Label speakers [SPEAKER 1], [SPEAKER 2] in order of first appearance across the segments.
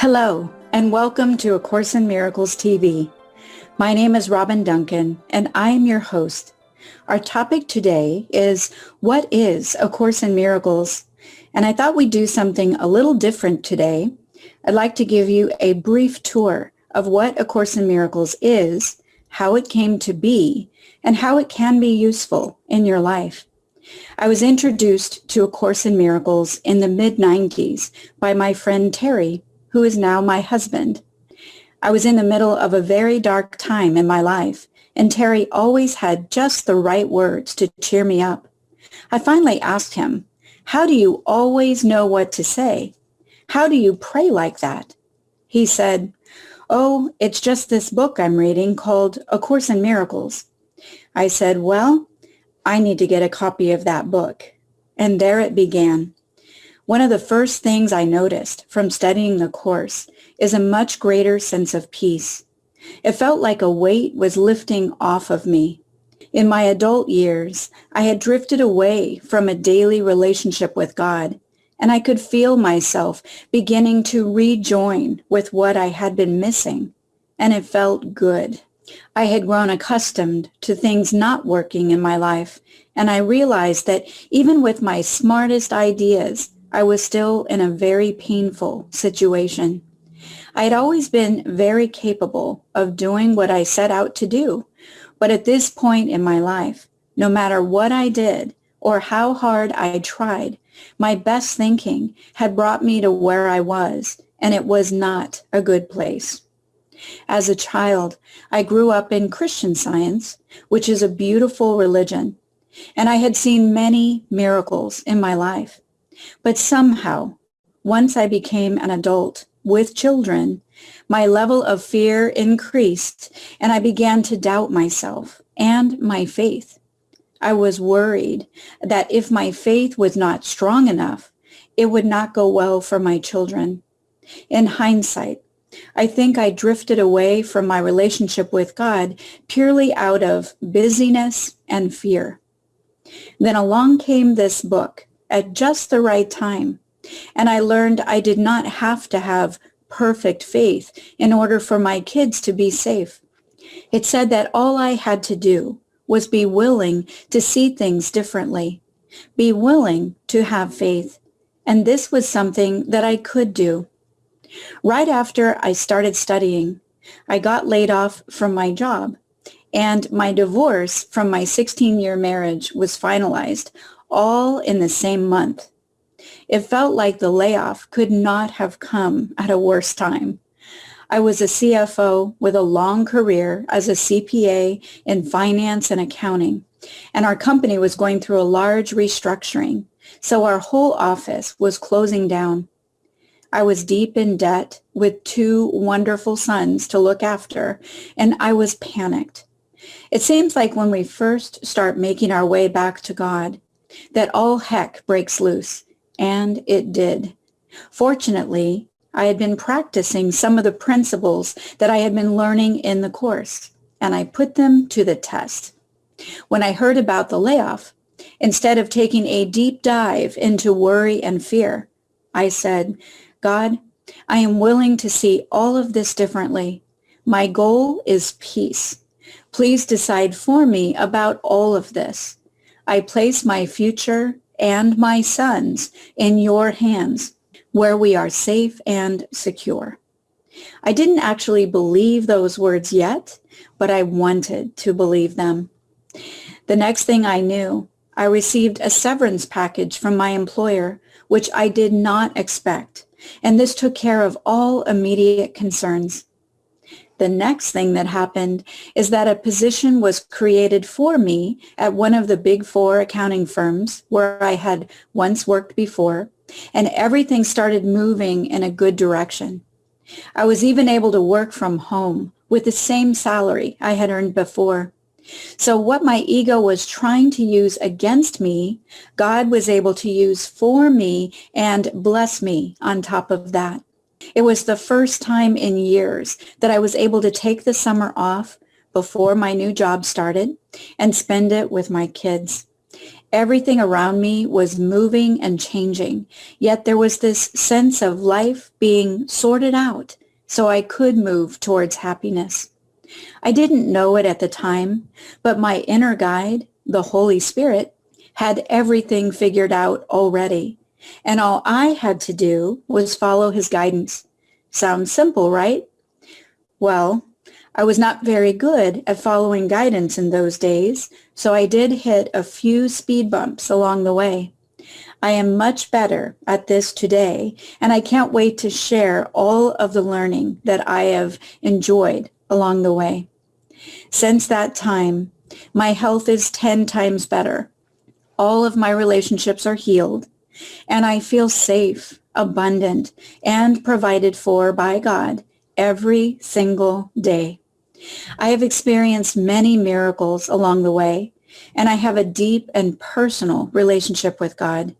[SPEAKER 1] Hello, and welcome to A Course in Miracles TV. My name is Robin Duncan, and I am your host. Our topic today is, what is A Course in Miracles? And I thought we'd do something a little different today. I'd like to give you a brief tour of what A Course in Miracles is, how it came to be, and how it can be useful in your life. I was introduced to A Course in Miracles in the mid-90s by my friend Terry, who is now my husband. I was in the middle of a very dark time in my life, and Terry always had just the right words to cheer me up. I finally asked him, "How do you always know what to say? How do you pray like that?" He said, "Oh, it's just this book I'm reading called A Course in Miracles." I said, "Well, I need to get a copy of that book." And there it began. One of the first things I noticed from studying the Course is a much greater sense of peace. It felt like a weight was lifting off of me. In my adult years, I had drifted away from a daily relationship with God, and I could feel myself beginning to rejoin with what I had been missing, and it felt good. I had grown accustomed to things not working in my life, and I realized that even with my smartest ideas, I was still in a very painful situation. I had always been very capable of doing what I set out to do, but at this point in my life, no matter what I did or how hard I tried, my best thinking had brought me to where I was, and it was not a good place. As a child, I grew up in Christian Science, which is a beautiful religion, and I had seen many miracles in my life. But somehow, once I became an adult with children, my level of fear increased, and I began to doubt myself and my faith. I was worried that if my faith was not strong enough, it would not go well for my children. In hindsight, I think I drifted away from my relationship with God purely out of busyness and fear. Then along came this book at just the right time, and I learned I did not have to have perfect faith in order for my kids to be safe. It said that all I had to do was be willing to see things differently, be willing to have faith, and this was something that I could do. Right after I started studying, I got laid off from my job, and my divorce from my 16-year marriage was finalized, all in the same month. It felt like the layoff could not have come at a worse time. I was a CFO with a long career as a CPA in finance and accounting, and our company was going through a large restructuring, so our whole office was closing down. I was deep in debt with 2 wonderful sons to look after, and I was panicked. It seems like when we first start making our way back to God, that all heck breaks loose, and it did. Fortunately, I had been practicing some of the principles that I had been learning in the Course, and I put them to the test. When I heard about the layoff, instead of taking a deep dive into worry and fear, I said, "God, I am willing to see all of this differently. My goal is peace. Please decide for me about all of this. I place my future and my sons in your hands, where we are safe and secure." I didn't actually believe those words yet, but I wanted to believe them. The next thing I knew, I received a severance package from my employer, which I did not expect, and this took care of all immediate concerns. The next thing that happened is that a position was created for me at one of the Big 4 accounting firms where I had once worked before, and everything started moving in a good direction. I was even able to work from home with the same salary I had earned before. So what my ego was trying to use against me, God was able to use for me and bless me on top of that. It was the first time in years that I was able to take the summer off before my new job started and spend it with my kids. Everything around me was moving and changing, yet there was this sense of life being sorted out so I could move towards happiness. I didn't know it at the time, but my inner guide, the Holy Spirit, had everything figured out already, and all I had to do was follow his guidance. Sounds simple, right? Well, I was not very good at following guidance in those days, so I did hit a few speed bumps along the way. I am much better at this today, and I can't wait to share all of the learning that I have enjoyed along the way. Since that time, my health is 10 times better. All of my relationships are healed, and I feel safe, abundant, and provided for by God every single day. I have experienced many miracles along the way, and I have a deep and personal relationship with God.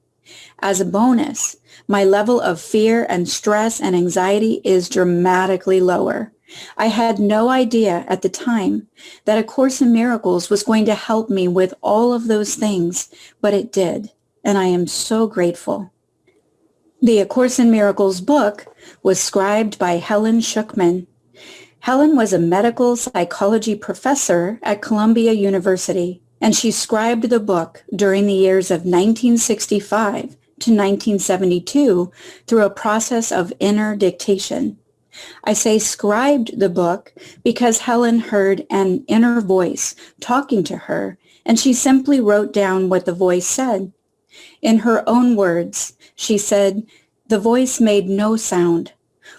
[SPEAKER 1] As a bonus, my level of fear and stress and anxiety is dramatically lower. I had no idea at the time that A Course in Miracles was going to help me with all of those things, but it did, and I am so grateful. The A Course in Miracles book was scribed by Helen Schucman. Helen was a medical psychology professor at Columbia University, and she scribed the book during the years of 1965 to 1972 through a process of inner dictation. I say scribed the book because Helen heard an inner voice talking to her, and she simply wrote down what the voice said. In her own words, she said, "The voice made no sound,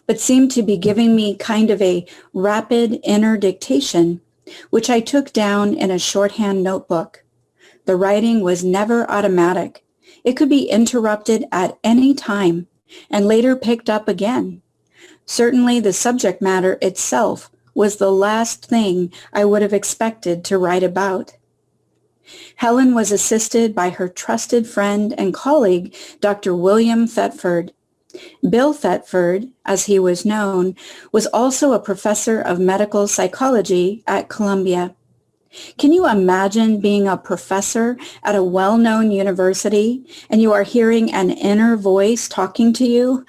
[SPEAKER 1] but seemed to be giving me kind of a rapid inner dictation, which I took down in a shorthand notebook. The writing was never automatic. It could be interrupted at any time and later picked up again. Certainly the subject matter itself was the last thing I would have expected to write about." Helen was assisted by her trusted friend and colleague, Dr. William Thetford. Bill Thetford, as he was known, was also a professor of medical psychology at Columbia. Can you imagine being a professor at a well-known university and you are hearing an inner voice talking to you?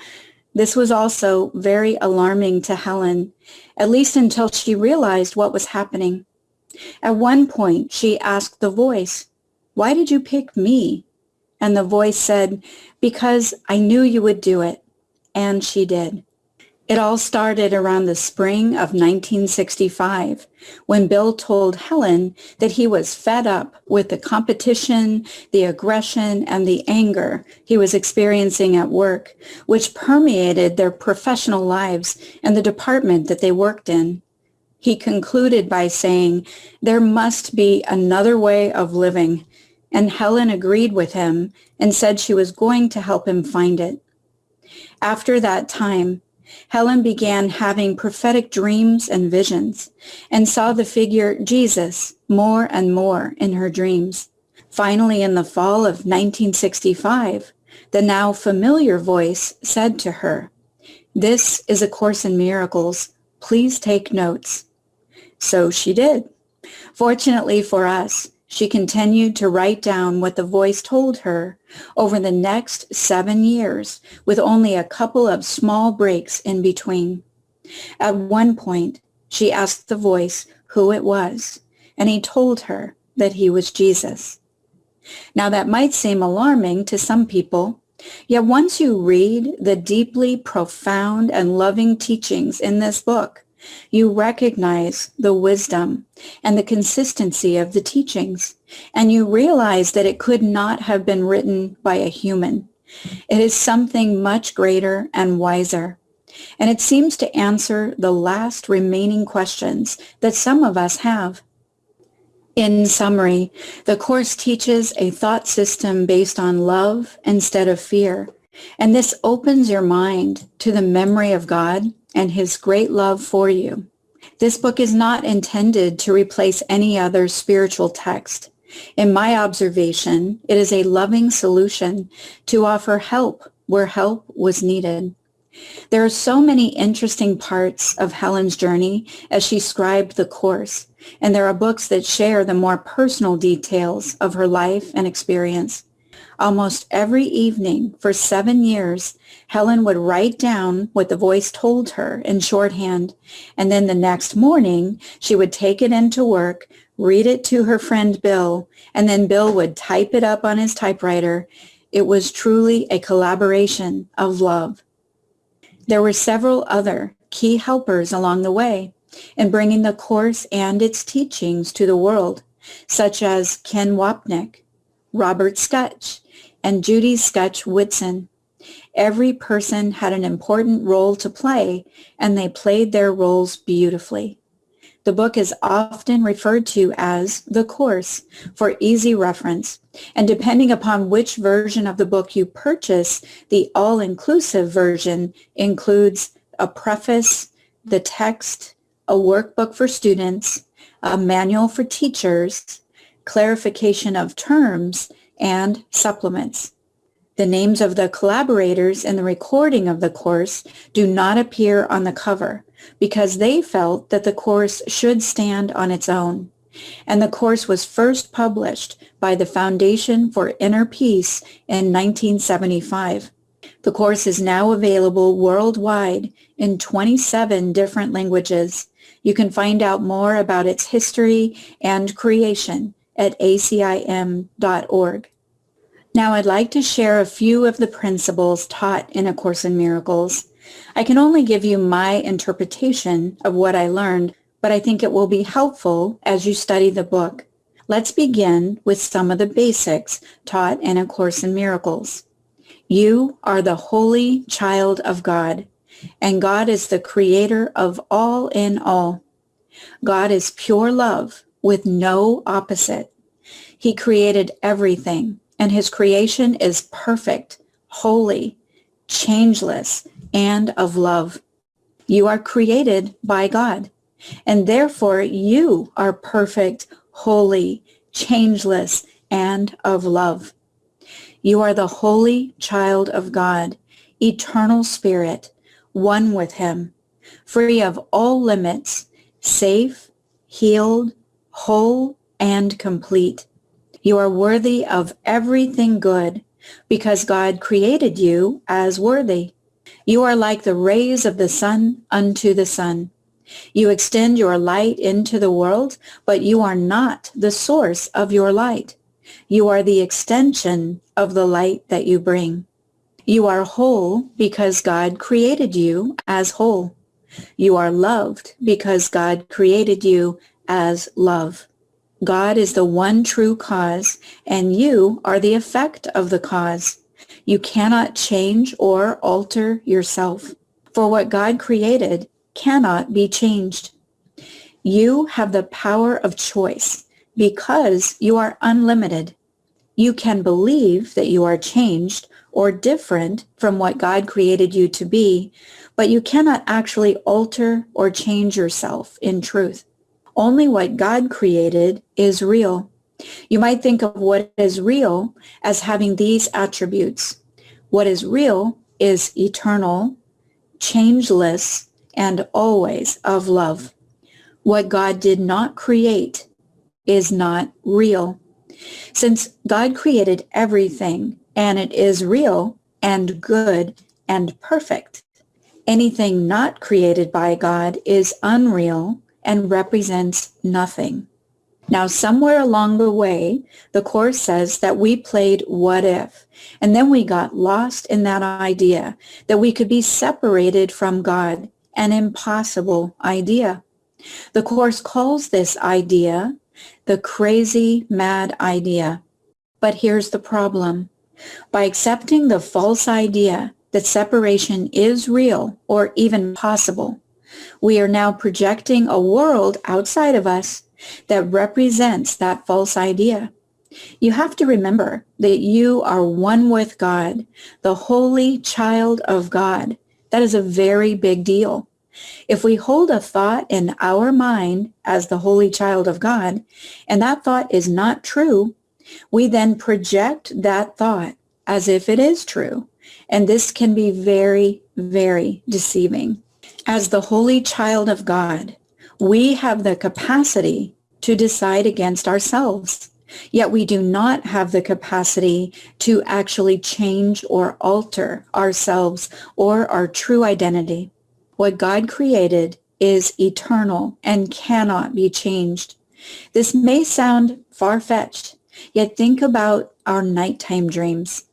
[SPEAKER 1] This was also very alarming to Helen, at least until she realized what was happening. At one point, she asked the voice, "Why did you pick me?" And the voice said, "Because I knew you would do it." And she did. It all started around the spring of 1965, when Bill told Helen that he was fed up with the competition, the aggression, and the anger he was experiencing at work, which permeated their professional lives and the department that they worked in. He concluded by saying, "There must be another way of living," and Helen agreed with him and said she was going to help him find it. After that time, Helen began having prophetic dreams and visions and saw the figure Jesus more and more in her dreams. Finally, in the fall of 1965, the now familiar voice said to her, "This is A Course in Miracles. Please take notes." So she did. Fortunately for us, she continued to write down what the voice told her over the next 7 years, with only a couple of small breaks in between. At one point, she asked the voice who it was, and he told her that he was Jesus. Now that might seem alarming to some people, yet once you read the deeply profound and loving teachings in this book, you recognize the wisdom and the consistency of the teachings, and you realize that it could not have been written by a human. It is something much greater and wiser, and it seems to answer the last remaining questions that some of us have. In summary, the Course teaches a thought system based on love instead of fear, and this opens your mind to the memory of God and his great love for you. This book is not intended to replace any other spiritual text. In my observation, it is a loving solution to offer help where help was needed. There are so many interesting parts of Helen's journey as she scribed the Course, and there are books that share the more personal details of her life and experience. Almost every evening for 7 years, Helen would write down what the voice told her in shorthand, and then the next morning she would take it into work, read it to her friend Bill, and then Bill would type it up on his typewriter. It was truly a collaboration of love. There were several other key helpers along the way in bringing the course and its teachings to the world, such as Ken Wapnick, Robert Scutch, and Judy Scutch Whitson. Every person had an important role to play, and they played their roles beautifully. The book is often referred to as the course for easy reference, and depending upon which version of the book you purchase, the all-inclusive version includes a preface, the text, a workbook for students, a manual for teachers, clarification of terms, and supplements. The names of the collaborators in the recording of the course do not appear on the cover because they felt that the course should stand on its own. And the course was first published by the Foundation for Inner Peace in 1975. The course is now available worldwide in 27 different languages. You can find out more about its history and creation at ACIM.org. Now I'd like to share a few of the principles taught in A Course in Miracles. I can only give you my interpretation of what I learned, but I think it will be helpful as you study the book. Let's begin with some of the basics taught in A Course in Miracles. You are the holy child of God, and God is the creator of all in all. God is pure love with no opposite. He created everything, and his creation is perfect, holy, changeless, and of love. You are created by God, and therefore you are perfect, holy, changeless, and of love. You are the holy child of God, eternal spirit, one with him, free of all limits, safe, healed, whole, and complete. You are worthy of everything good because God created you as worthy. You are like the rays of the sun unto the sun. You extend your light into the world, but you are not the source of your light. You are the extension of the light that you bring. You are whole because God created you as whole. You are loved because God created you as love. God is the one true cause, and you are the effect of the cause. You cannot change or alter yourself, for what God created cannot be changed. You have the power of choice because you are unlimited. You can believe that you are changed or different from what God created you to be, but you cannot actually alter or change yourself in truth. Only what God created is real. You might think of what is real as having these attributes. What is real is eternal, changeless, and always of love. What God did not create is not real. Since God created everything, and it is real and good and perfect, anything not created by God is unreal and represents nothing. Now, somewhere along the way, the Course says that we played what if, and then we got lost in that idea that we could be separated from God, an impossible idea. The Course calls this idea the crazy, mad idea. But here's the problem. By accepting the false idea that separation is real or even possible, we are now projecting a world outside of us that represents that false idea. You have to remember that you are one with God, the holy child of God. That is a very big deal. If we hold a thought in our mind as the holy child of God, and that thought is not true, we then project that thought as if it is true. And this can be very, very deceiving. As the holy child of God, we have the capacity to decide against ourselves. Yet we do not have the capacity to actually change or alter ourselves or our true identity. What God created is eternal and cannot be changed. This may sound far-fetched, yet think about our nighttime dreams.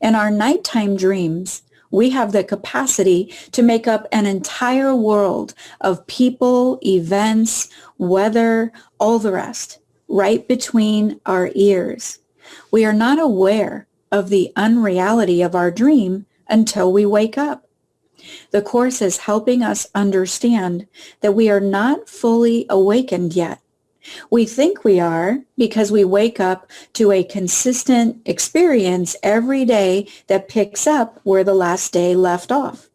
[SPEAKER 1] In our nighttime dreams, we have the capacity to make up an entire world of people, events, weather, all the rest, right between our ears. We are not aware of the unreality of our dream until we wake up. The Course is helping us understand that we are not fully awakened yet. We think we are because we wake up to a consistent experience every day that picks up where the last day left off.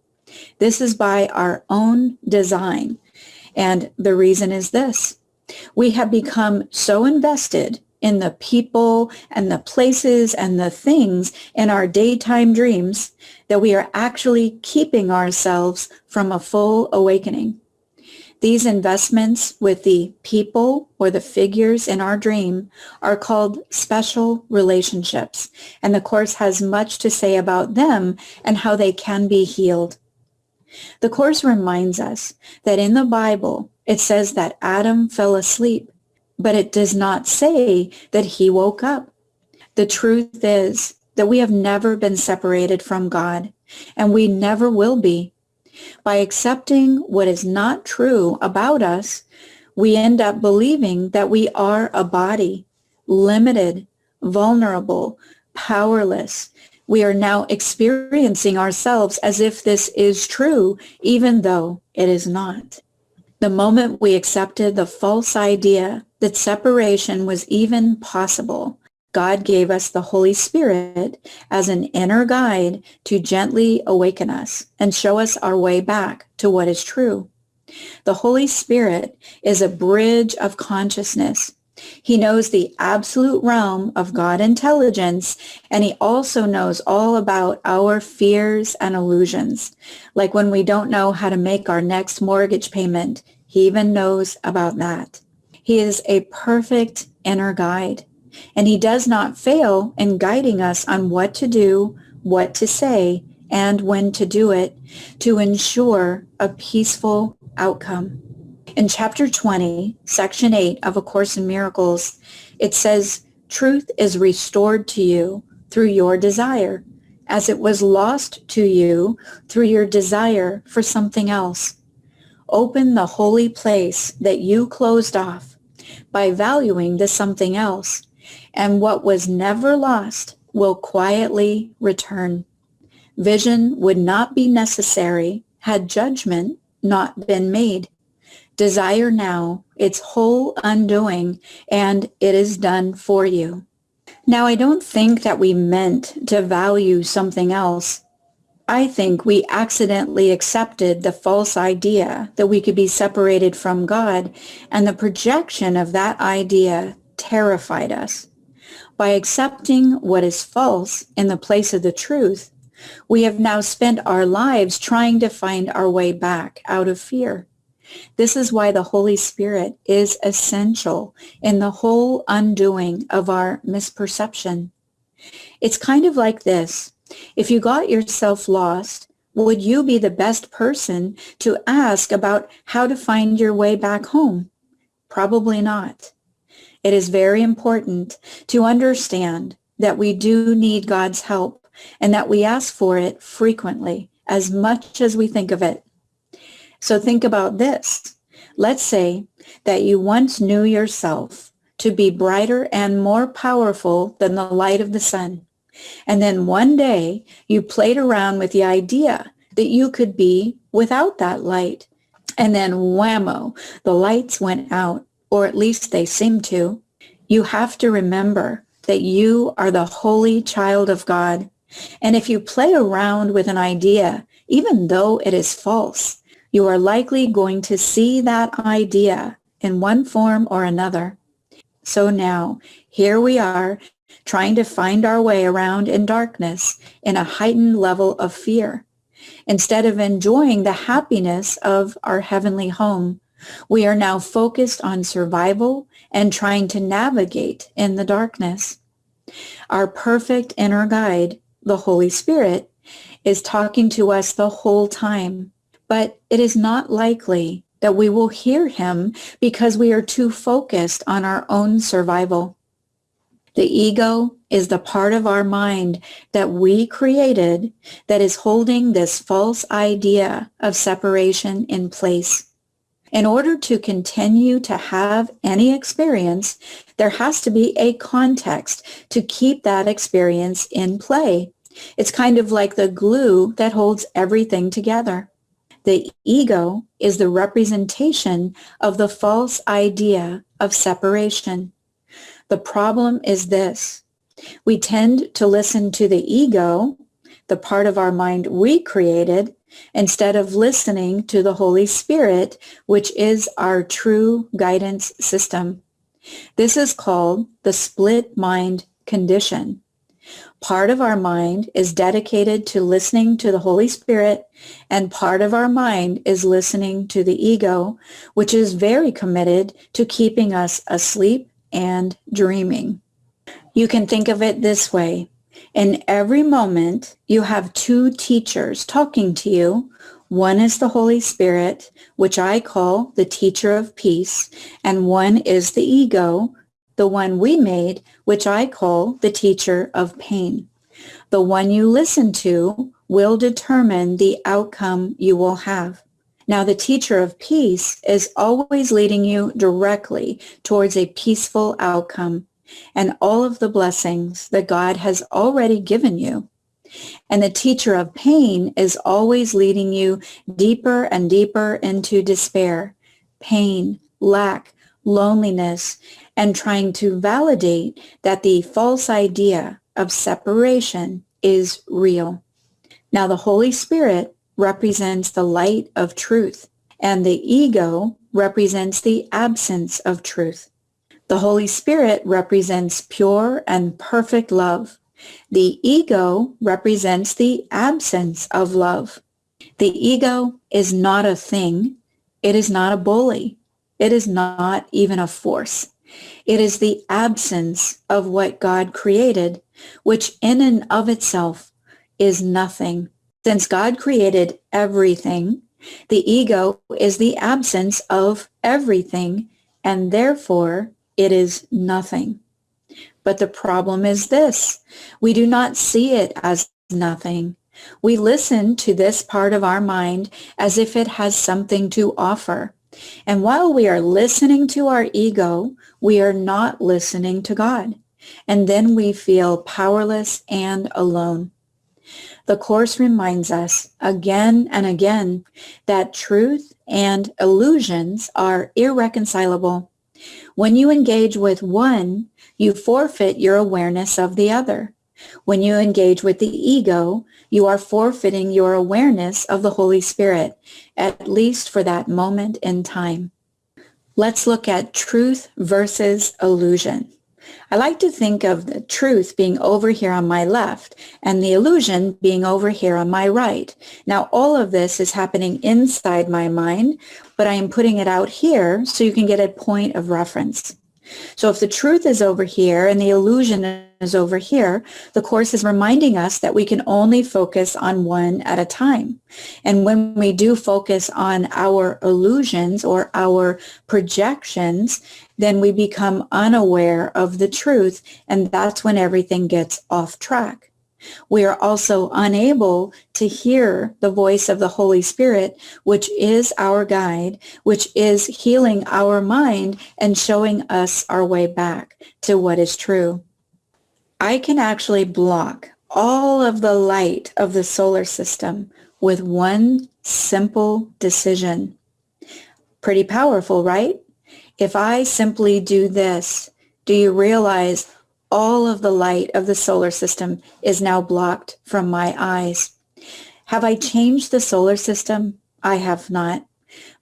[SPEAKER 1] This is by our own design. And the reason is this. We have become so invested in the people and the places and the things in our daytime dreams that we are actually keeping ourselves from a full awakening. These investments with the people or the figures in our dream are called special relationships, and the Course has much to say about them and how they can be healed. The Course reminds us that in the Bible, it says that Adam fell asleep, but it does not say that he woke up. The truth is that we have never been separated from God, and we never will be. By accepting what is not true about us, we end up believing that we are a body, limited, vulnerable, powerless. We are now experiencing ourselves as if this is true, even though it is not. The moment we accepted the false idea that separation was even possible, God gave us the Holy Spirit as an inner guide to gently awaken us and show us our way back to what is true. The Holy Spirit is a bridge of consciousness. He knows the absolute realm of God intelligence, and he also knows all about our fears and illusions. Like when we don't know how to make our next mortgage payment, he even knows about that. He is a perfect inner guide. And he does not fail in guiding us on what to do, what to say, and when to do it to ensure a peaceful outcome. In Chapter 20, Section 8 of A Course in Miracles, it says, "Truth is restored to you through your desire, as it was lost to you through your desire for something else. Open the holy place that you closed off by valuing the something else, and what was never lost will quietly return. Vision would not be necessary had judgment not been made. Desire now its whole undoing, and it is done for you." Now, I don't think that we meant to value something else. I think we accidentally accepted the false idea that we could be separated from God, and the projection of that idea terrified us. By accepting what is false in the place of the truth, we have now spent our lives trying to find our way back out of fear. This is why the Holy Spirit is essential in the whole undoing of our misperception. It's kind of like this. If you got yourself lost, would you be the best person to ask about how to find your way back home? Probably not. It is very important to understand that we do need God's help and that we ask for it frequently, as much as we think of it. So think about this. Let's say that you once knew yourself to be brighter and more powerful than the light of the sun. And then one day you played around with the idea that you could be without that light. And then whammo, the lights went out, or at least they seem to. You have to remember that you are the holy child of God. And if you play around with an idea, even though it is false, you are likely going to see that idea in one form or another. So now, here we are, trying to find our way around in darkness in a heightened level of fear. Instead of enjoying the happiness of our heavenly home, We are now focused on survival and trying to navigate in the darkness. Our perfect inner guide, the Holy Spirit, is talking to us the whole time, but it is not likely that we will hear him because we are too focused on our own survival. The ego is the part of our mind that we created that is holding this false idea of separation in place. In order to continue to have any experience, there has to be a context to keep that experience in play. It's kind of like the glue that holds everything together. The ego is the representation of the false idea of separation. The problem is this: we tend to listen to the ego, the part of our mind we created, instead of listening to the Holy Spirit, which is our true guidance system. This is called the split mind condition. Part of our mind is dedicated to listening to the Holy Spirit, and part of our mind is listening to the ego, which is very committed to keeping us asleep and dreaming. You can think of it this way. In every moment, you have two teachers talking to you. One is the Holy Spirit, which I call the teacher of peace, and one is the ego, the one we made, which I call the teacher of pain. The one you listen to will determine the outcome you will have. Now, the teacher of peace is always leading you directly towards a peaceful outcome and all of the blessings that God has already given you. And the teacher of pain is always leading you deeper and deeper into despair, pain, lack, loneliness, and trying to validate that the false idea of separation is real. Now, the Holy Spirit represents the light of truth, and the ego represents the absence of truth. The Holy Spirit represents pure and perfect love. The ego represents the absence of love. The ego is not a thing. It is not a bully. It is not even a force. It is the absence of what God created, which in and of itself is nothing. Since God created everything, the ego is the absence of everything, and therefore it is nothing. But the problem is this: we do not see it as nothing. We listen to this part of our mind as if it has something to offer. And while we are listening to our ego, we are not listening to God. And then we feel powerless and alone. The Course reminds us again and again that truth and illusions are irreconcilable. When you engage with one, you forfeit your awareness of the other. When you engage with the ego, you are forfeiting your awareness of the Holy Spirit, at least for that moment in time. Let's look at truth versus illusion. I like to think of the truth being over here on my left and the illusion being over here on my right. Now, all of this is happening inside my mind, but I am putting it out here so you can get a point of reference. So if the truth is over here and the illusion is over here, the Course is reminding us that we can only focus on one at a time. And when we do focus on our illusions or our projections, then we become unaware of the truth, and that's when everything gets off track. We are also unable to hear the voice of the Holy Spirit, which is our guide, which is healing our mind and showing us our way back to what is true. I can actually block all of the light of the solar system with one simple decision. Pretty powerful, right? If I simply do this, do you realize all of the light of the solar system is now blocked from my eyes? Have I changed the solar system? I have not.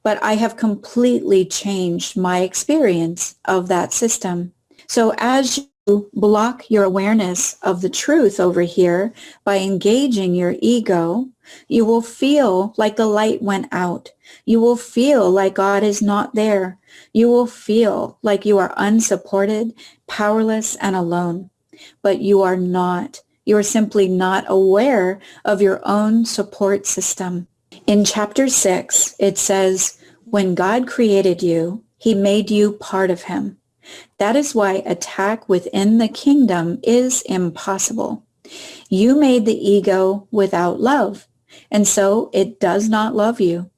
[SPEAKER 1] But I have completely changed my experience of that system. So as block your awareness of the truth over here by engaging your ego, you will feel like the light went out. You will feel like God is not there. You will feel like you are unsupported, powerless, and alone. But you are not. You are simply not aware of your own support system. In chapter 6, it says, when God created you, he made you part of him. That is why attack within the kingdom is impossible. You made the ego without love, and so it does not love you.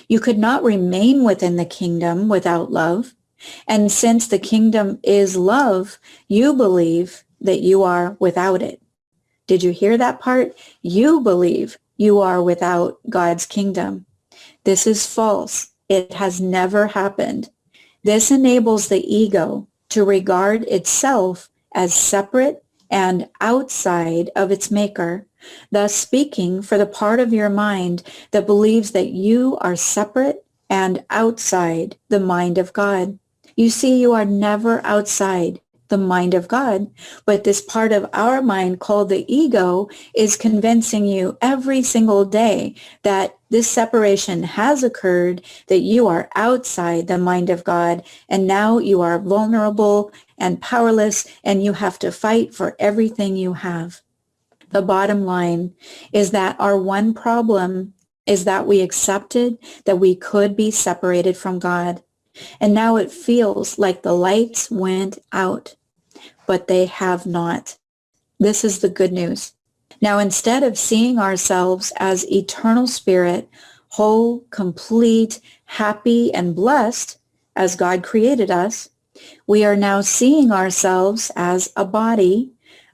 [SPEAKER 1] You could not remain within the kingdom without love, and since the kingdom is love, you believe that you are without it. Did you hear that part? You believe you are without God's kingdom. This is false. It has never happened. This enables the ego to regard itself as separate and outside of its maker, thus speaking for the part of your mind that believes that you are separate and outside the mind of God. You see, you are never outside the mind of God, but this part of our mind called the ego is convincing you every single day that this separation has occurred, that you are outside the mind of God, and now you are vulnerable and powerless, and you have to fight for everything you have. The bottom line is that our one problem is that we accepted that we could be separated from God. And now it feels like the lights went out, but they have not. This is the good news. Now, instead of seeing ourselves as eternal spirit, whole, complete, happy, and blessed, as God created us, we are now seeing ourselves as a body,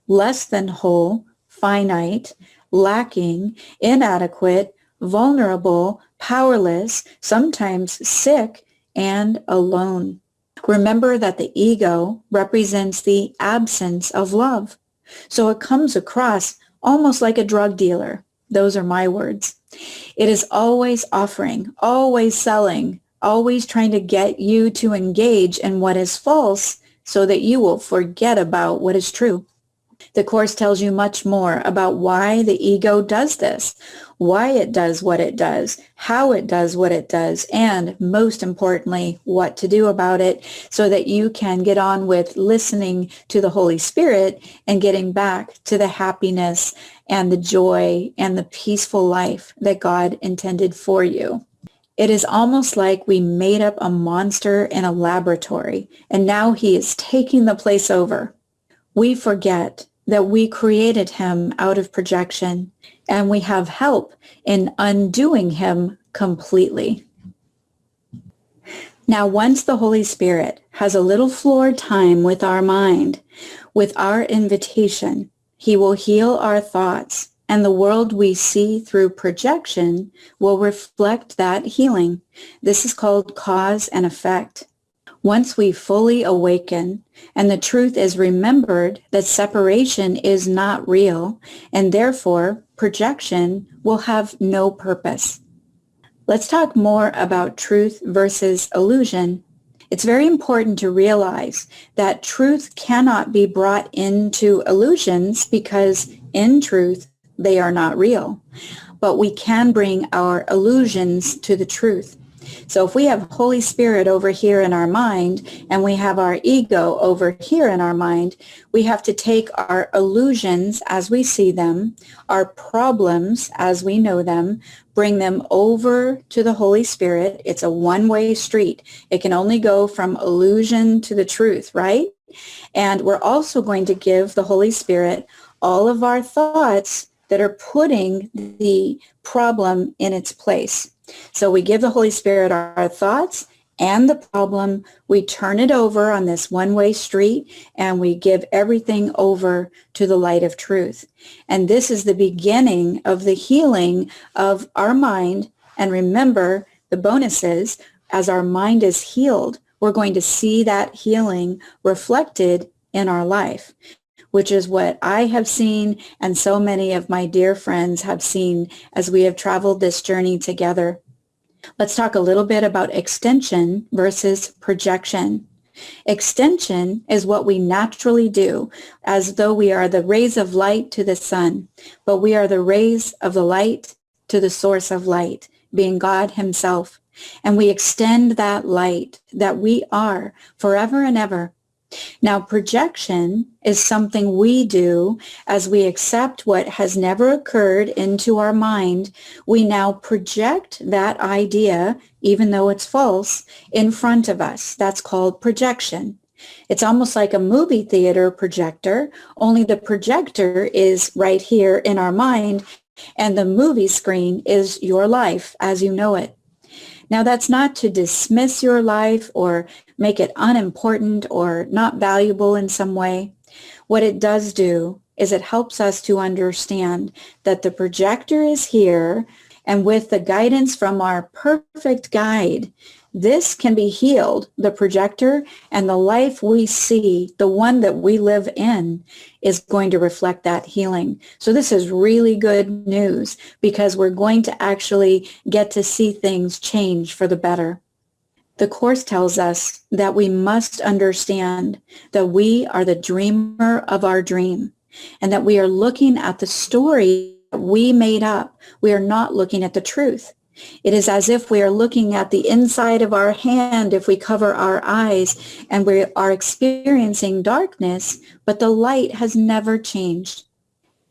[SPEAKER 1] less than whole, finite, lacking, inadequate, vulnerable, powerless, sometimes sick, and alone. Remember that the ego represents the absence of love. So it comes across almost like a drug dealer. Those are my words. It is always offering, always selling, always trying to get you to engage in what is false so that you will forget about what is true. The Course tells you much more about why the ego does this, why it does what it does, how it does what it does, and most importantly, what to do about it so that you can get on with listening to the Holy Spirit and getting back to the happiness and the joy and the peaceful life that God intended for you. It is almost like we made up a monster in a laboratory, and now he is taking the place over. We forget that we created him out of projection, and we have help in undoing him completely. Now, once the Holy Spirit has a little floor time with our mind, with our invitation, he will heal our thoughts, and the world we see through projection will reflect that healing. This is called cause and effect. Once we fully awaken and the truth is remembered that separation is not real and therefore projection will have no purpose. Let's talk more about truth versus illusion. It's very important to realize that truth cannot be brought into illusions because in truth they are not real. But we can bring our illusions to the truth. So if we have Holy Spirit over here in our mind and we have our ego over here in our mind, we have to take our illusions as we see them, our problems as we know them, bring them over to the Holy Spirit. It's a one-way street. It can only go from illusion to the truth, right? And we're also going to give the Holy Spirit all of our thoughts that are putting the problem in its place. So we give the Holy Spirit our thoughts and the problem. We turn it over on this one-way street and we give everything over to the light of truth. And this is the beginning of the healing of our mind. And remember, the bonus is, as our mind is healed, we're going to see that healing reflected in our life, which is what I have seen and so many of my dear friends have seen as we have traveled this journey together. Let's talk a little bit about extension versus projection. Extension is what we naturally do, as though we are the rays of light to the sun, but we are the rays of the light to the source of light, being God himself. And we extend that light that we are forever and ever. Now, projection is something we do as we accept what has never occurred into our mind. We now project that idea, even though it's false, in front of us. That's called projection. It's almost like a movie theater projector, only the projector is right here in our mind, and the movie screen is your life as you know it. Now, that's not to dismiss your life or make it unimportant or not valuable in some way. What it does do is it helps us to understand that the projector is here, and with the guidance from our perfect guide, this can be healed. The projector and the life we see, the one that we live in, is going to reflect that healing. So this is really good news because we're going to actually get to see things change for the better. The Course tells us that we must understand that we are the dreamer of our dream and that we are looking at the story that we made up. We are not looking at the truth. It is as if we are looking at the inside of our hand if we cover our eyes and we are experiencing darkness, but the light has never changed.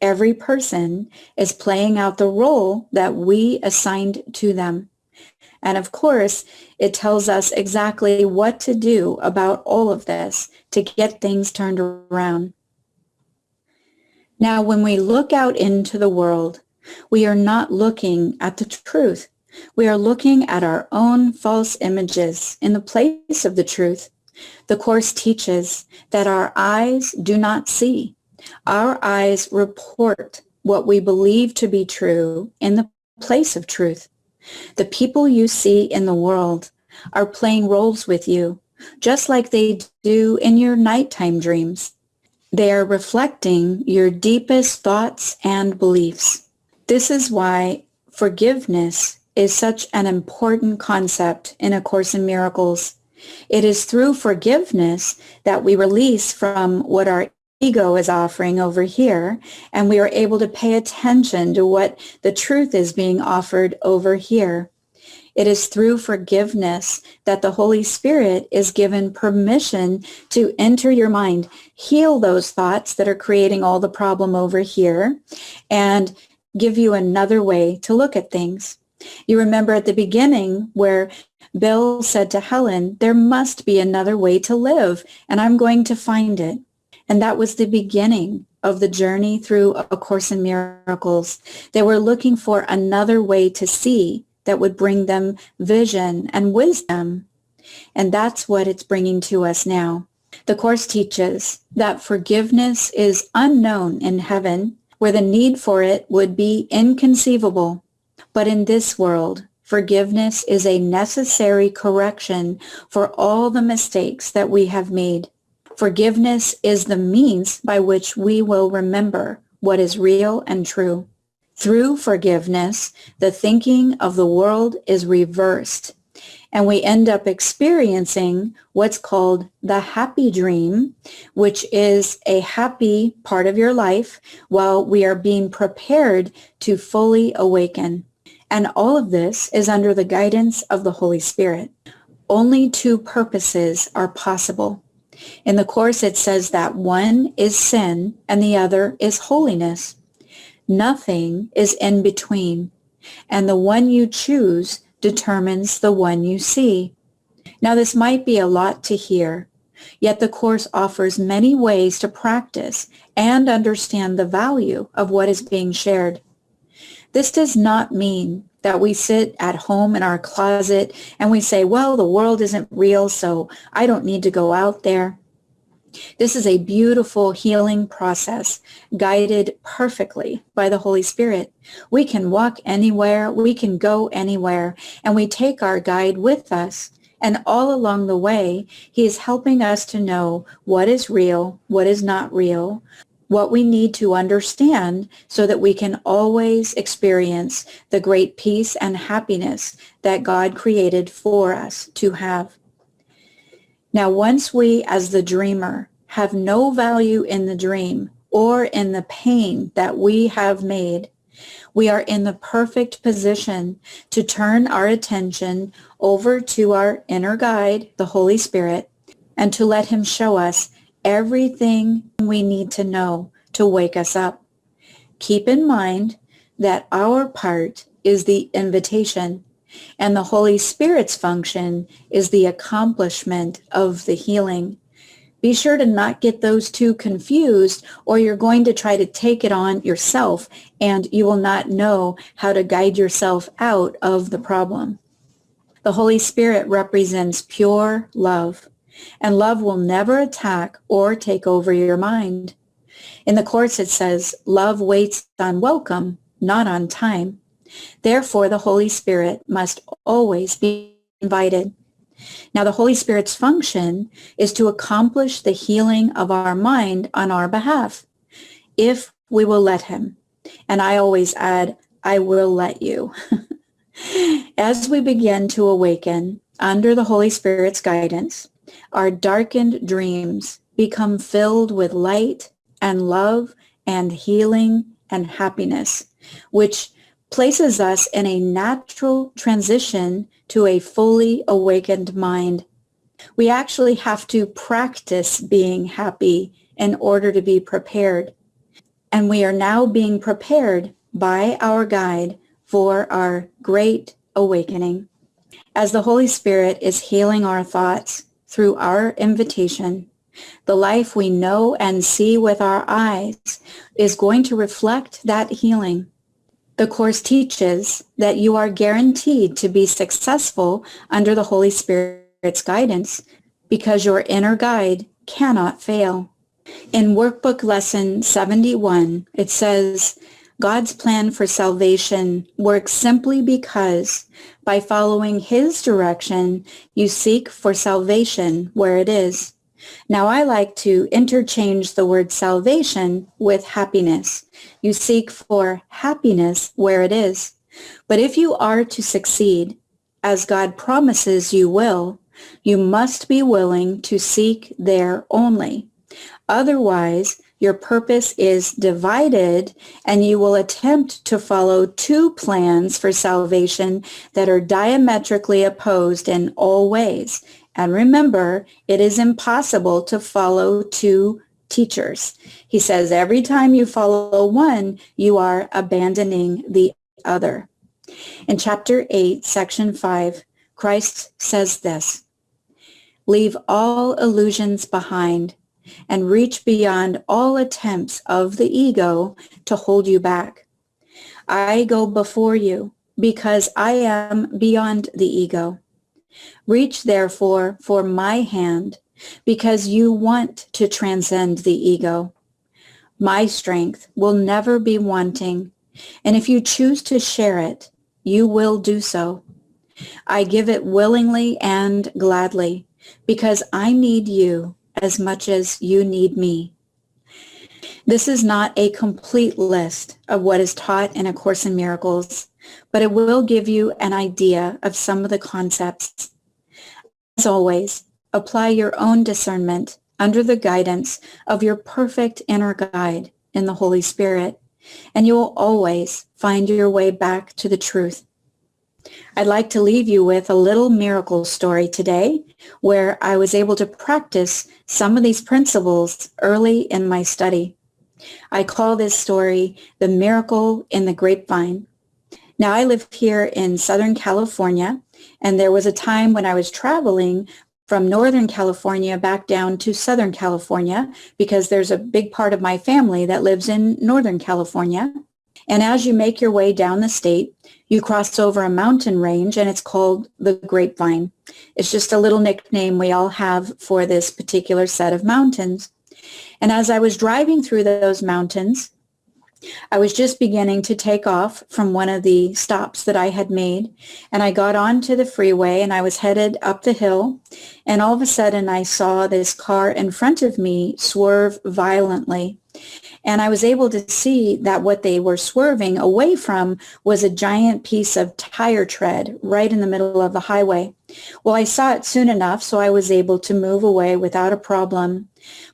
[SPEAKER 1] Every person is playing out the role that we assigned to them. And of course, it tells us exactly what to do about all of this to get things turned around. Now, when we look out into the world, we are not looking at the truth. We are looking at our own false images in the place of the truth. The Course teaches that our eyes do not see. Our eyes report what we believe to be true in the place of truth. The people you see in the world are playing roles with you, just like they do in your nighttime dreams. They are reflecting your deepest thoughts and beliefs. This is why forgiveness is such an important concept in A Course in Miracles. It is through forgiveness that we release from what our ego is offering over here, and we are able to pay attention to what the truth is being offered over here. It is through forgiveness that the Holy Spirit is given permission to enter your mind, heal those thoughts that are creating all the problem over here, and give you another way to look at things. You remember at the beginning where Bill said to Helen, there must be another way to live, and I'm going to find it. And that was the beginning of the journey through A Course in Miracles. They were looking for another way to see that would bring them vision and wisdom. And that's what it's bringing to us now. The Course teaches that forgiveness is unknown in heaven, where the need for it would be inconceivable. But in this world, forgiveness is a necessary correction for all the mistakes that we have made. Forgiveness is the means by which we will remember what is real and true. Through forgiveness, the thinking of the world is reversed, and we end up experiencing what's called the happy dream, which is a happy part of your life while we are being prepared to fully awaken. And all of this is under the guidance of the Holy Spirit. Only two purposes are possible. In the Course, it says that one is sin and the other is holiness. Nothing is in between, and the one you choose determines the one you see. Now, this might be a lot to hear, yet the Course offers many ways to practice and understand the value of what is being shared. This does not mean that we sit at home in our closet and we say, well, the world isn't real, so I don't need to go out there. This is a beautiful healing process guided perfectly by the Holy Spirit. We can walk anywhere, we can go anywhere, and we take our guide with us. And all along the way, he is helping us to know what is real, what is not real, what we need to understand so that we can always experience the great peace and happiness that God created for us to have. Now, once we, as the dreamer, have no value in the dream or in the pain that we have made, we are in the perfect position to turn our attention over to our inner guide, the Holy Spirit, and to let him show us everything we need to know to wake us up. Keep in mind that our part is the invitation, and the Holy Spirit's function is the accomplishment of the healing. Be sure to not get those two confused, or you're going to try to take it on yourself, and you will not know how to guide yourself out of the problem. The Holy Spirit represents pure love, and love will never attack or take over your mind. In the Course it says, love waits on welcome, not on time. Therefore, the Holy Spirit must always be invited. Now, the Holy Spirit's function is to accomplish the healing of our mind on our behalf, if we will let him. And I always add, I will let you. As we begin to awaken under the Holy Spirit's guidance, our darkened dreams become filled with light and love and healing and happiness, which places us in a natural transition to a fully awakened mind. We actually have to practice being happy in order to be prepared. And we are now being prepared by our guide for our great awakening. As the Holy Spirit is healing our thoughts through our invitation, the life we know and see with our eyes is going to reflect that healing. The Course teaches that you are guaranteed to be successful under the Holy Spirit's guidance because your inner guide cannot fail. In Workbook Lesson 71, it says, God's plan for salvation works simply because by following his direction, you seek for salvation where it is. Now, I like to interchange the word salvation with happiness. You seek for happiness where it is. But if you are to succeed, as God promises you will, you must be willing to seek there only. Otherwise, your purpose is divided and you will attempt to follow two plans for salvation that are diametrically opposed in all ways. And remember, it is impossible to follow two teachers. He says every time you follow one, you are abandoning the other. In chapter 8, section 5, Christ says this, leave all illusions behind and reach beyond all attempts of the ego to hold you back. I go before you because I am beyond the ego. Reach, therefore, for my hand because you want to transcend the ego. My strength will never be wanting, and if you choose to share it, you will do so. I give it willingly and gladly because I need you as much as you need me. This is not a complete list of what is taught in A Course in Miracles, but it will give you an idea of some of the concepts. As always, apply your own discernment under the guidance of your perfect inner guide in the Holy Spirit, and you will always find your way back to the truth. I'd like to leave you with a little miracle story today where I was able to practice some of these principles early in my study. I call this story The Miracle in the Grapevine. Now, I live here in Southern California, and there was a time when I was traveling from Northern California back down to Southern California because there's a big part of my family that lives in Northern California. And as you make your way down the state, you cross over a mountain range, and it's called the Grapevine. It's just a little nickname we all have for this particular set of mountains. And as I was driving through those mountains, I was just beginning to take off from one of the stops that I had made, and I got onto the freeway and I was headed up the hill, and all of a sudden I saw this car in front of me swerve violently. And I was able to see that what they were swerving away from was a giant piece of tire tread right in the middle of the highway. Well, I saw it soon enough, so I was able to move away without a problem.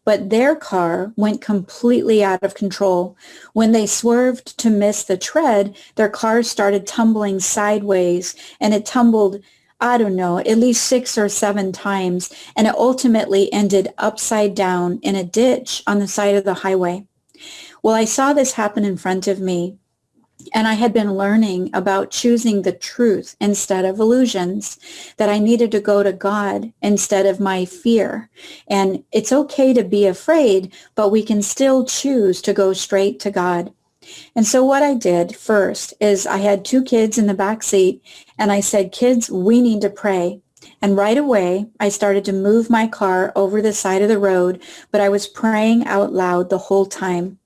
[SPEAKER 1] But their car went completely out of control. When they swerved to miss the tread, their car started tumbling sideways, and it tumbled, I don't know, at least 6 or 7 times, and it ultimately ended upside down in a ditch on the side of the highway. Well, I saw this happen in front of me, and I had been learning about choosing the truth instead of illusions, that I needed to go to God instead of my fear. And it's okay to be afraid, but we can still choose to go straight to God. And so what I did first is I had 2 kids in the back seat, and I said, kids, we need to pray. And right away, I started to move my car over the side of the road, but I was praying out loud the whole time.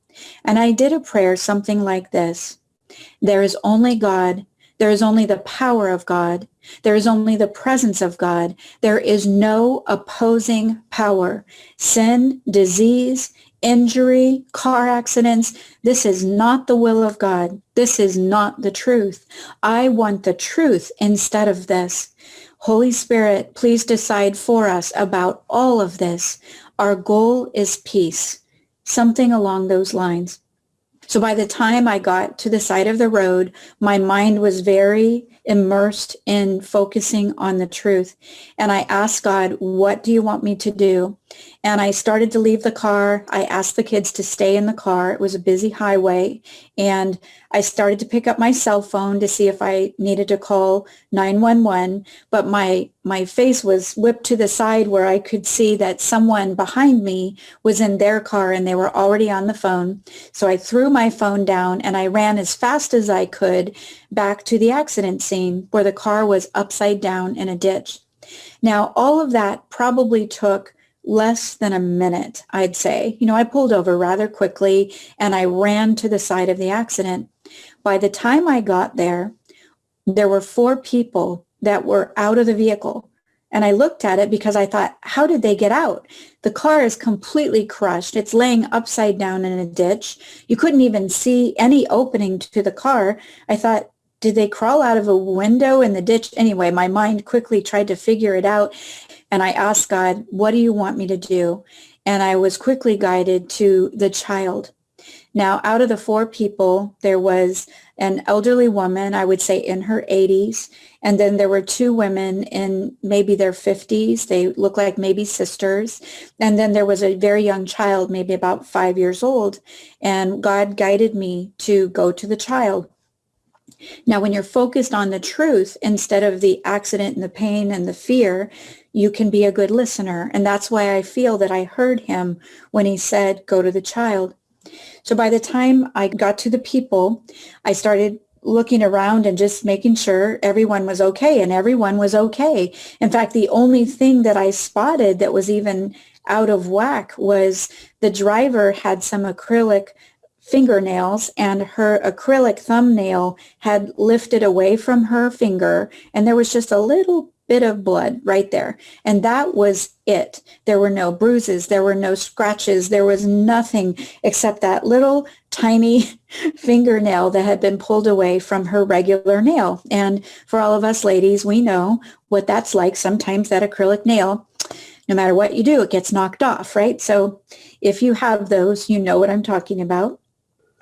[SPEAKER 1] And I did a prayer something like this: there is only God. There is only the power of God. There is only the presence of God. There is no opposing power. Sin, disease, injury, car accidents, this is not the will of God. This is not the truth. I want the truth instead of this. Holy Spirit, please decide for us about all of this. Our goal is peace. Something along those lines. So by the time I got to the side of the road, my mind was very immersed in focusing on the truth. And I asked God, what do you want me to do? And I started to leave the car. I asked the kids to stay in the car. It was a busy highway. And I started to pick up my cell phone to see if I needed to call 911. But my face was whipped to the side where I could see that someone behind me was in their car and they were already on the phone. So I threw my phone down and I ran as fast as I could back to the accident scene where the car was upside down in a ditch. Now, all of that probably took less than a minute, I'd say. I pulled over rather quickly and I ran to the side of the accident. By the time I got there, there were 4 people that were out of the vehicle. And I looked at it because I thought, how did they get out? The car is completely crushed. It's laying upside down in a ditch. You couldn't even see any opening to the car. I thought, did they crawl out of a window in the ditch? Anyway, my mind quickly tried to figure it out. And I asked God, what do you want me to do? And I was quickly guided to the child. Now, out of the 4 people, there was an elderly woman, I would say in her 80s, and then there were 2 women in maybe their 50s. They looked like maybe sisters. And then there was a very young child, maybe about 5 years old, and God guided me to go to the child. Now, when you're focused on the truth instead of the accident and the pain and the fear, you can be a good listener. And that's why I feel that I heard him when he said, go to the child. So by the time I got to the people, I started looking around and just making sure everyone was okay, and everyone was okay. In fact, the only thing that I spotted that was even out of whack was the driver had some acrylic fingernails, and her acrylic thumbnail had lifted away from her finger, and there was just a little bit of blood right there. And that was it. There were no bruises. There were no scratches. There was nothing except that little tiny fingernail that had been pulled away from her regular nail. And for all of us ladies, we know what that's like. Sometimes that acrylic nail, no matter what you do, it gets knocked off, right? So if you have those, you know what I'm talking about.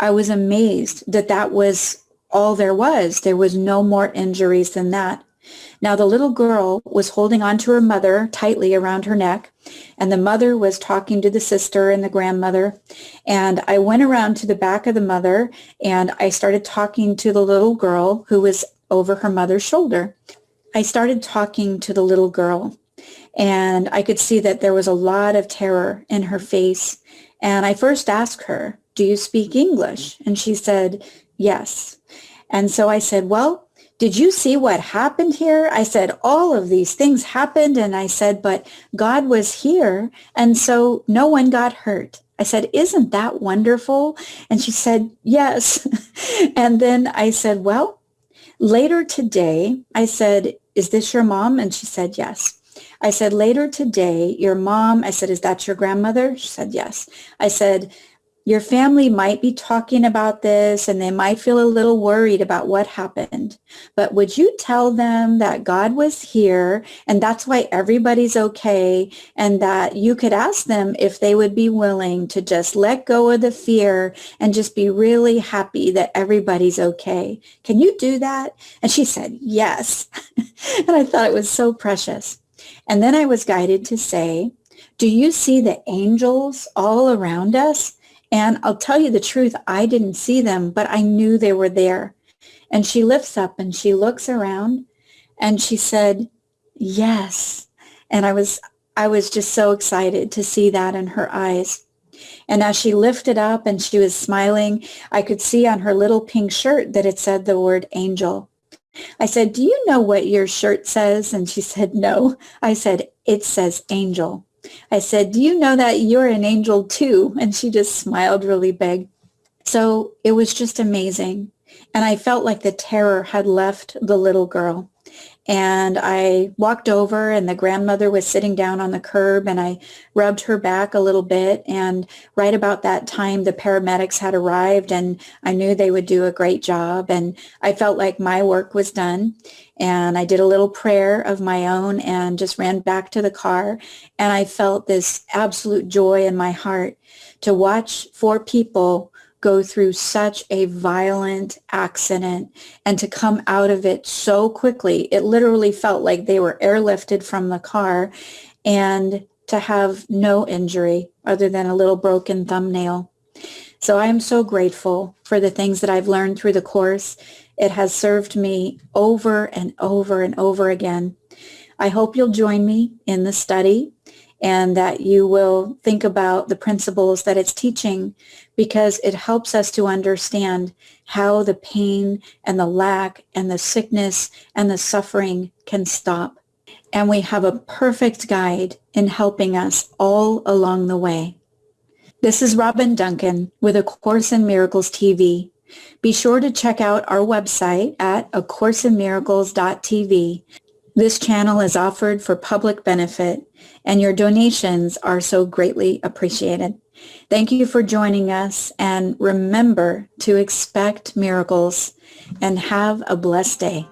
[SPEAKER 1] I was amazed that that was all there was. There was no more injuries than that. Now, the little girl was holding on to her mother tightly around her neck, and the mother was talking to the sister and the grandmother. And I went around to the back of the mother, and I started talking to the little girl who was over her mother's shoulder. I started talking to the little girl, and I could see that there was a lot of terror in her face. And I first asked her, do you speak English? And she said, yes. And so I said, well, did you see what happened here? I said, all of these things happened. And I said, but God was here. And so no one got hurt. I said, isn't that wonderful? And she said, yes. And then I said, well, later today, I said, is this your mom? And she said, yes. I said, later today, your mom, I said, is that your grandmother? She said, yes. I said, Your family might be talking about this and they might feel a little worried about what happened. But would you tell them that God was here and that's why everybody's okay, and that you could ask them if they would be willing to just let go of the fear and just be really happy that everybody's okay? Can you do that? And she said, yes. And I thought it was so precious. And then I was guided to say, do you see the angels all around us? And I'll tell you the truth, I didn't see them, but I knew they were there. And she lifts up and she looks around and she said, yes. And I was just so excited to see that in her eyes. And as she lifted up and she was smiling, I could see on her little pink shirt that it said the word angel. I said, do you know what your shirt says? And she said, no. I said, it says angel. I said, do you know that you're an angel too? And she just smiled really big. So it was just amazing. And I felt like the terror had left the little girl. And I walked over and the grandmother was sitting down on the curb and I rubbed her back a little bit. And right about that time, the paramedics had arrived and I knew they would do a great job. And I felt like my work was done. And I did a little prayer of my own and just ran back to the car. And I felt this absolute joy in my heart to watch 4 people go through such a violent accident and to come out of it so quickly. It literally felt like they were airlifted from the car, and to have no injury other than a little broken thumbnail. So I am so grateful for the things that I've learned through the course. It has served me over and over and over again. I hope you'll join me in the study and that you will think about the principles that it's teaching, because it helps us to understand how the pain and the lack and the sickness and the suffering can stop. And we have a perfect guide in helping us all along the way. This is Robin Duncan with A Course in Miracles TV. Be sure to check out our website at acourseinmiracles.tv. This channel is offered for public benefit, and your donations are so greatly appreciated. Thank you for joining us, and remember to expect miracles, and have a blessed day.